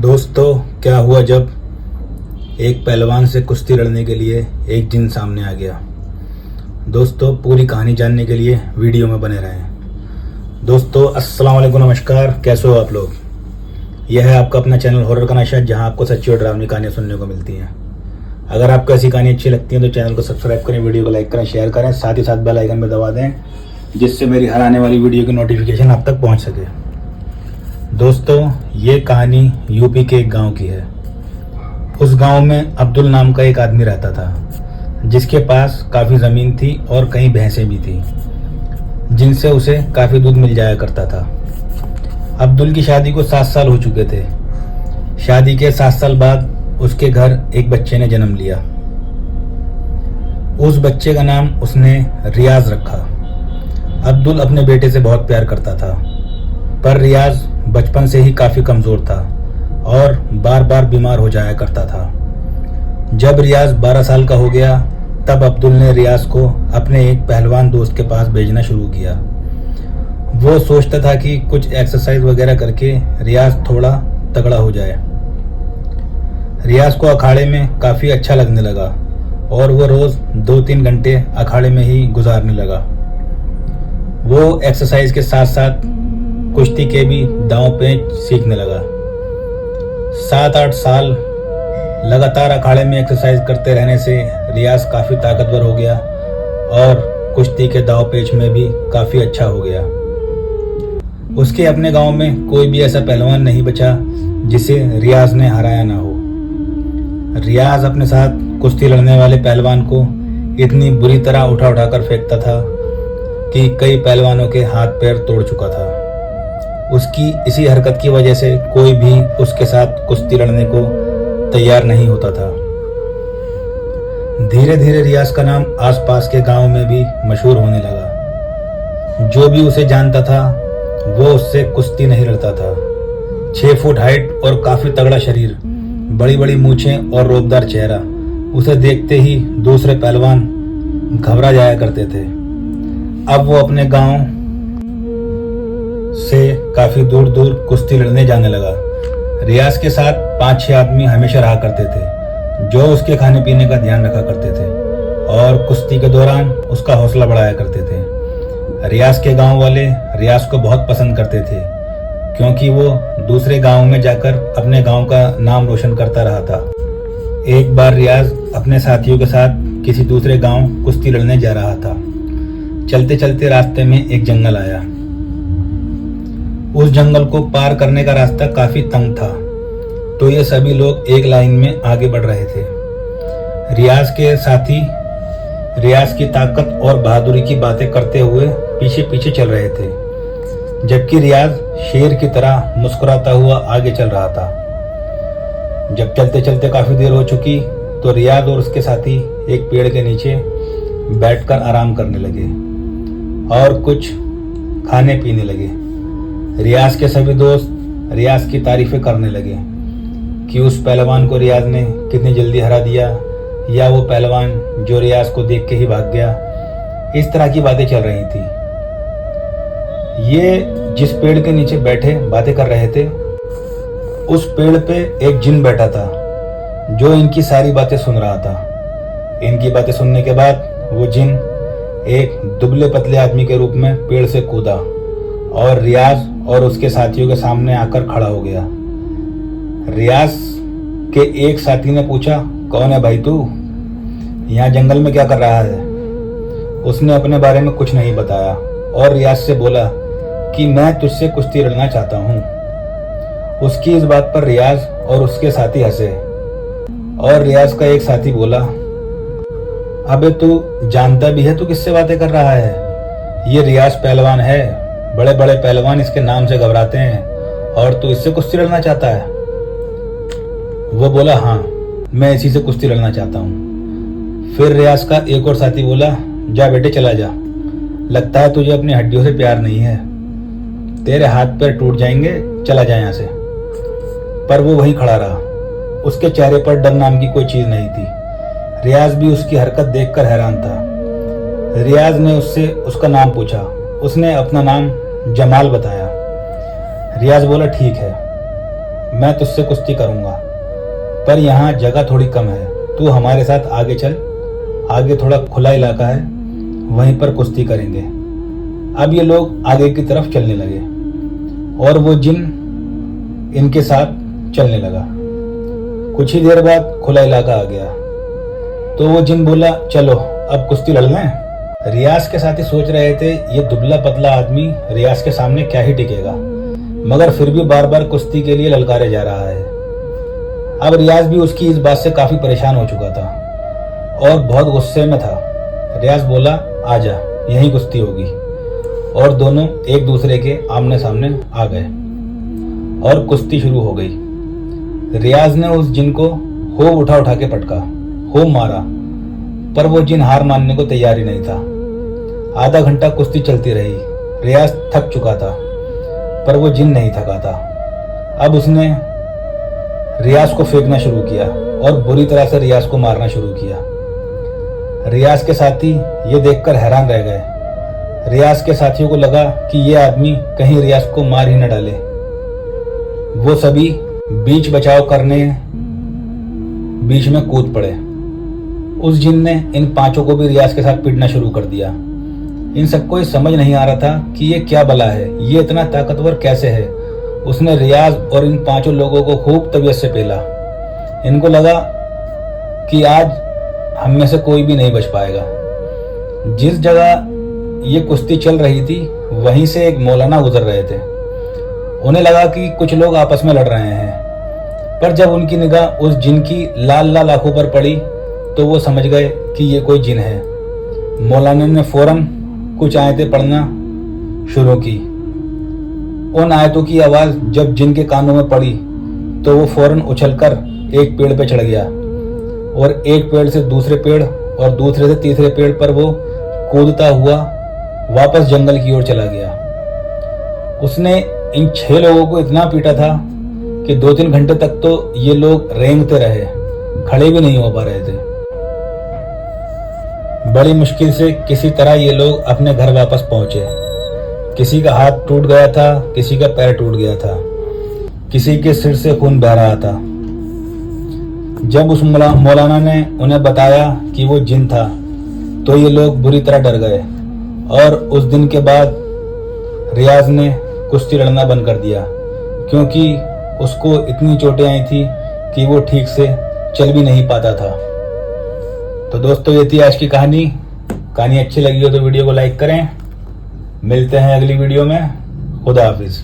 दोस्तों, क्या हुआ जब एक पहलवान से कुश्ती लड़ने के लिए एक जिन सामने आ गया। दोस्तों, पूरी कहानी जानने के लिए वीडियो में बने रहें। दोस्तों, अस्सलाम वालेकुम, नमस्कार। कैसे हो आप लोग? यह है आपका अपना चैनल हॉरर का नशा, जहां आपको सच्ची और डरावनी कहानियां सुनने को मिलती हैं। अगर आपको ऐसी कहानी अच्छी लगती है तो चैनल को सब्सक्राइब करें, वीडियो को लाइक करें, शेयर करें, साथ ही साथ बेल आइकन में दबा दें, जिससे मेरी हर आने वाली वीडियो की नोटिफिकेशन आप तक पहुंच सके। दोस्तों, ये कहानी यूपी के एक गांव की है। उस गांव में अब्दुल नाम का एक आदमी रहता था, जिसके पास काफ़ी ज़मीन थी और कई भैंसें भी थी, जिनसे उसे काफ़ी दूध मिल जाया करता था। अब्दुल की शादी को 7 साल हो चुके थे। शादी के 7 साल बाद उसके घर एक बच्चे ने जन्म लिया। उस बच्चे का नाम उसने रियाज रखा। अब्दुल अपने बेटे से बहुत प्यार करता था, पर रियाज बचपन से ही काफ़ी कमज़ोर था और बार बार बीमार हो जाया करता था। जब रियाज 12 साल का हो गया, तब अब्दुल ने रियाज को अपने एक पहलवान दोस्त के पास भेजना शुरू किया। वो सोचता था कि कुछ एक्सरसाइज वगैरह करके रियाज थोड़ा तगड़ा हो जाए। रियाज को अखाड़े में काफ़ी अच्छा लगने लगा और वो रोज़ 2-3 घंटे अखाड़े में ही गुजारने लगा। वो एक्सरसाइज के साथ साथ कुश्ती के भी दांव पेंच सीखने लगा। 7-8 साल लगातार अखाड़े में एक्सरसाइज करते रहने से रियाज काफ़ी ताकतवर हो गया और कुश्ती के दांव पेच में भी काफ़ी अच्छा हो गया। उसके अपने गांव में कोई भी ऐसा पहलवान नहीं बचा जिसे रियाज ने हराया ना हो। रियाज अपने साथ कुश्ती लड़ने वाले पहलवान को इतनी बुरी तरह उठा उठा कर फेंकता था कि कई पहलवानों के हाथ पैर तोड़ चुका था। उसकी इसी हरकत की वजह से कोई भी उसके साथ कुश्ती लड़ने को तैयार नहीं होता था। धीरे धीरे रियाज का नाम आसपास के गांव में भी मशहूर होने लगा। जो भी उसे जानता था वो उससे कुश्ती नहीं लड़ता था। 6 फुट हाइट और काफी तगड़ा शरीर, बड़ी बड़ी मूछें और रोबदार चेहरा, उसे देखते ही दूसरे पहलवान घबरा जाया करते थे। अब वो अपने गांव से काफी दूर दूर कुश्ती लड़ने जाने लगा। रियाज के साथ 5-6 आदमी हमेशा रहा करते थे, जो उसके खाने पीने का ध्यान रखा करते थे और कुश्ती के दौरान उसका हौसला बढ़ाया करते थे। रियाज के गांव वाले रियाज को बहुत पसंद करते थे, क्योंकि वो दूसरे गांव में जाकर अपने गांव का नाम रोशन करता रहा था। एक बार रियाज अपने साथियों के साथ किसी दूसरे गांव कुश्ती लड़ने जा रहा था। चलते चलते रास्ते में एक जंगल आया। उस जंगल को पार करने का रास्ता काफी तंग था, तो ये सभी लोग एक लाइन में आगे बढ़ रहे थे। रियाज के साथी रियाज की ताकत और बहादुरी की बातें करते हुए पीछे पीछे चल रहे थे, जबकि रियाज शेर की तरह मुस्कुराता हुआ आगे चल रहा था। जब चलते चलते काफी देर हो चुकी, तो रियाज और उसके साथी एक पेड़ के नीचे बैठकर आराम करने लगे और कुछ खाने पीने लगे। रियाज के सभी दोस्त रियाज की तारीफें करने लगे कि उस पहलवान को रियाज ने कितनी जल्दी हरा दिया, या वो पहलवान जो रियाज को देख के ही भाग गया। इस तरह की बातें चल रही थी। ये जिस पेड़ के नीचे बैठे बातें कर रहे थे, उस पेड़ पे एक जिन बैठा था, जो इनकी सारी बातें सुन रहा था। इनकी बातें सुनने के बाद वो जिन एक दुबले पतले आदमी के रूप में पेड़ से कूदा और रियाज और उसके साथियों के सामने आकर खड़ा हो गया। रियाज के एक साथी ने पूछा, कौन है भाई तू? यहाँ जंगल में क्या कर रहा है? उसने अपने बारे में कुछ नहीं बताया और रियाज से बोला कि मैं तुझसे कुश्ती लड़ना चाहता हूँ। उसकी इस बात पर रियाज और उसके साथी हंसे और रियाज का एक साथी बोला, अबे तू जानता भी है तू किससे बातें कर रहा है? ये रियाज पहलवान है, बड़े बड़े पहलवान इसके नाम से घबराते हैं और तू इससे कुश्ती लड़ना चाहता है? वो बोला, हाँ, मैं इसी से कुश्ती लड़ना चाहता हूँ। फिर रियाज का एक और साथी बोला, जा बेटे चला जा, लगता है तुझे अपनी हड्डियों से प्यार नहीं है, तेरे हाथ पैर टूट जाएंगे, चला जा यहाँ से। पर वो वहीं खड़ा रहा। उसके चेहरे पर डर नाम की कोई चीज नहीं थी। रियाज भी उसकी हरकत देखकर हैरान था। रियाज ने उससे उसका नाम पूछा। उसने अपना नाम जमाल बताया। रियाज बोला, ठीक है, मैं तुझसे कुश्ती करूँगा, पर यहाँ जगह थोड़ी कम है, तू हमारे साथ आगे चल, आगे थोड़ा खुला इलाका है, वहीं पर कुश्ती करेंगे। अब ये लोग आगे की तरफ चलने लगे और वो जिन इनके साथ चलने लगा। कुछ ही देर बाद खुला इलाका आ गया तो वो जिन बोला, चलो अब कुश्ती लड़ लें। रियाज के साथी सोच रहे थे ये दुबला पतला आदमी रियाज के सामने क्या ही टिकेगा, मगर फिर भी बार बार कुश्ती के लिए ललकारे जा रहा है। अब रियाज भी उसकी इस बात से काफी परेशान हो चुका था और बहुत गुस्से में था। रियाज बोला, आजा, यहीं कुश्ती होगी। और दोनों एक दूसरे के आमने सामने आ गए और कुश्ती शुरू हो गई। रियाज ने उस जिन को खूब उठा उठा के पटका, खूब मारा, पर वो जिन हार मानने को तैयार ही नहीं था। आधा घंटा कुश्ती चलती रही। रियाज थक चुका था पर वो जिन नहीं थका था। अब उसने रियाज को फेंकना शुरू किया और बुरी तरह से रियाज को मारना शुरू किया। रियाज के साथी ये देखकर हैरान रह गए। रियाज के साथियों को लगा कि ये आदमी कहीं रियाज को मार ही न डाले। वो सभी बीच बचाव करने बीच में कूद पड़े। उस जिन ने इन पांचों को भी रियाज के साथ पीटना शुरू कर दिया। इन सबको ये समझ नहीं आ रहा था कि ये क्या बला है, ये इतना ताकतवर कैसे है। उसने रियाज और इन पांचों लोगों को खूब तबीयत से पेला। इनको लगा कि आज हम में से कोई भी नहीं बच पाएगा। जिस जगह ये कुश्ती चल रही थी वहीं से एक मौलाना गुजर रहे थे। उन्हें लगा कि कुछ लोग आपस में लड़ रहे हैं, पर जब उनकी निगाह उस जिन की लाल लाल आंखों पर पड़ी तो वो समझ गए कि ये कोई जिन है। मौलाना ने फौरन कुछ आयतें पढ़ना शुरू की। उन आयतों की आवाज जब जिन के कानों में पड़ी तो वो फौरन उछलकर एक पेड़ पे चढ़ गया और एक पेड़ से दूसरे पेड़ और दूसरे से तीसरे पेड़ पर वो कूदता हुआ वापस जंगल की ओर चला गया। उसने इन 6 लोगों को इतना पीटा था कि 2-3 घंटे तक तो ये लोग रेंगते रहे, खड़े भी नहीं हो पा रहे थे। बड़ी मुश्किल से किसी तरह ये लोग अपने घर वापस पहुंचे। किसी का हाथ टूट गया था, किसी का पैर टूट गया था, किसी के सिर से खून बह रहा था। जब उस मौलाना ने उन्हें बताया कि वो जिन था तो ये लोग बुरी तरह डर गए और उस दिन के बाद रियाज ने कुश्ती लड़ना बंद कर दिया, क्योंकि उसको इतनी चोटें आई थी कि वो ठीक से चल भी नहीं पाता था। तो दोस्तों, ये थी आज की कहानी। कहानी अच्छी लगी हो तो वीडियो को लाइक करें। मिलते हैं अगली वीडियो में। खुदा हाफिज।